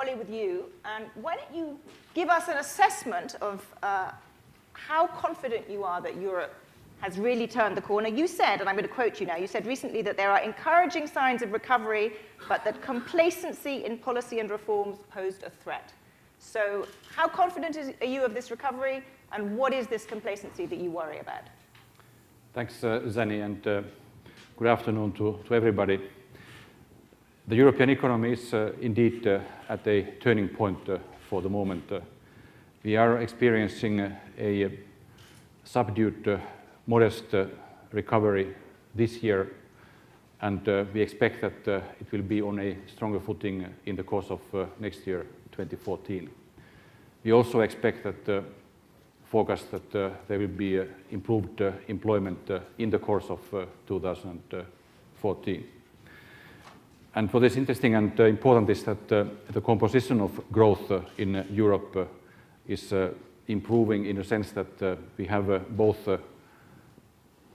Olli, with you, and why don't you give us an assessment of how confident you are that Europe has really turned the corner. You said, and I'm going to quote you now, you said recently that there are encouraging signs of recovery, but that complacency in policy and reforms posed a threat. So how confident are you of this recovery, and what is this complacency that you worry about? Thanks, Zani, and good afternoon to everybody. The European economy is indeed at a turning point for the moment. We are experiencing a subdued, modest recovery this year, and we expect that it will be on a stronger footing in the course of next year, 2014. We also expect that forecast that there will be improved employment in the course of 2014. And what is interesting and important is that the composition of growth in Europe is improving in the sense that we have both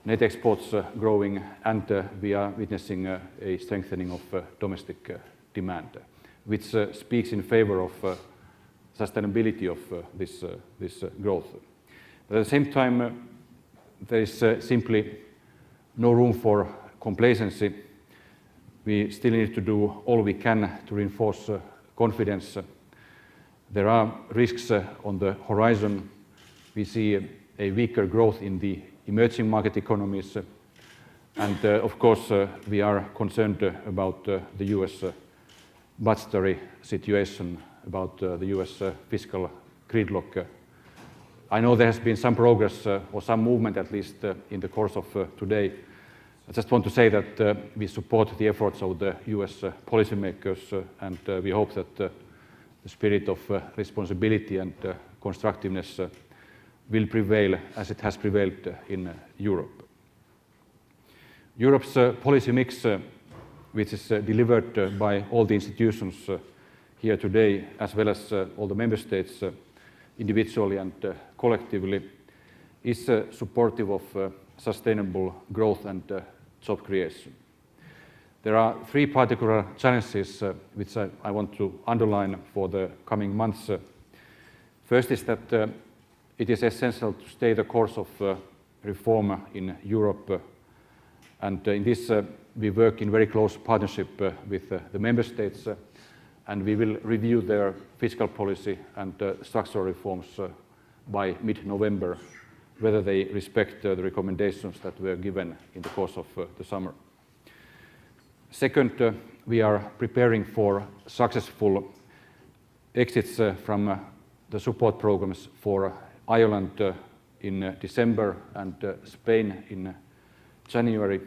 net exports growing and we are witnessing a strengthening of domestic demand, which speaks in favor of sustainability of this growth. But at the same time, there is simply no room for complacency. We still need to do all we can to reinforce confidence. There are risks on the horizon. We see a weaker growth in the emerging market economies. And of course, we are concerned about the US budgetary situation, about the US fiscal gridlock. I know there has been some progress or some movement, at least in the course of today. I just want to say that we support the efforts of the US policymakers, and we hope that the spirit of responsibility and constructiveness will prevail as it has prevailed in Europe. Europe's policy mix, which is delivered by all the institutions here today, as well as all the member states individually and collectively, is supportive of sustainable growth and job creation. There are three particular challenges which I want to underline for the coming months. First is that it is essential to stay the course of reform in Europe, and in this we work in very close partnership with the member states, and we will review their fiscal policy and structural reforms by mid-November, whether they respect the recommendations that were given in the course of the summer. Second, we are preparing for successful exits from the support programs for Ireland in December and Spain in January.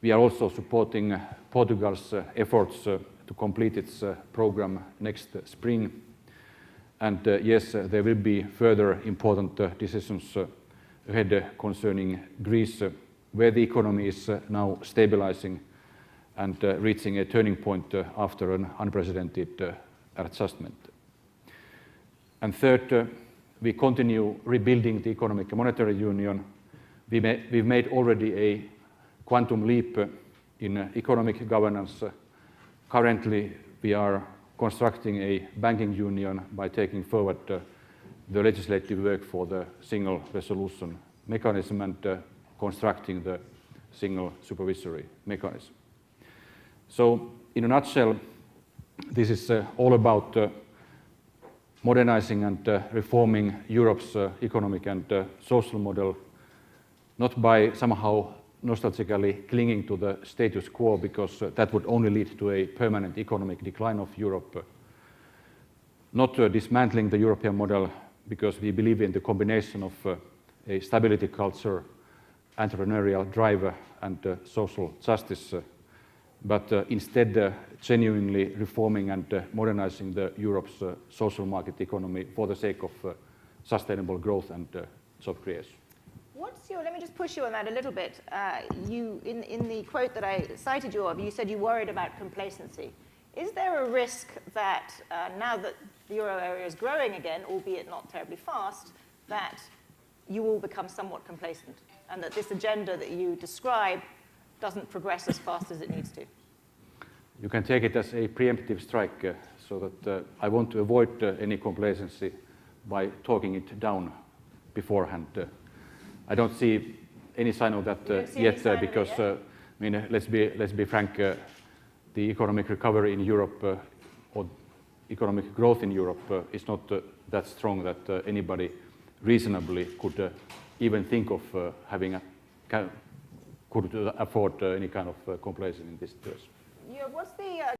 We are also supporting Portugal's efforts to complete its program next spring. And yes, there will be further important decisions ahead concerning Greece, where the economy is now stabilizing and reaching a turning point after an unprecedented adjustment. And third, we continue rebuilding the economic and monetary union. We've made already a quantum leap in economic governance. Currently, we are constructing a banking union by taking forward the legislative work for the single resolution mechanism and constructing the single supervisory mechanism. So, in a nutshell, this is all about modernizing and reforming Europe's economic and social model, not by somehow nostalgically clinging to the status quo, because that would only lead to a permanent economic decline of Europe. Not dismantling the European model, because we believe in the combination of a stability culture, entrepreneurial drive, and social justice, but instead genuinely reforming and modernizing the Europe's social market economy for the sake of sustainable growth and job creation. Let me just push you on that a little bit. In the quote that I cited you of, you said you worried about complacency. Is there a risk that now that the euro area is growing again, albeit not terribly fast, that you will become somewhat complacent, and that this agenda that you describe doesn't progress as fast as it needs to? You can take it as a preemptive strike, so that I want to avoid any complacency by talking it down beforehand. I don't see any sign of that yet, because I mean, let's be frank. The economic recovery in Europe or economic growth in Europe is not that strong that anybody reasonably could even think of could afford any kind of complacency in this situation. Yeah, what's the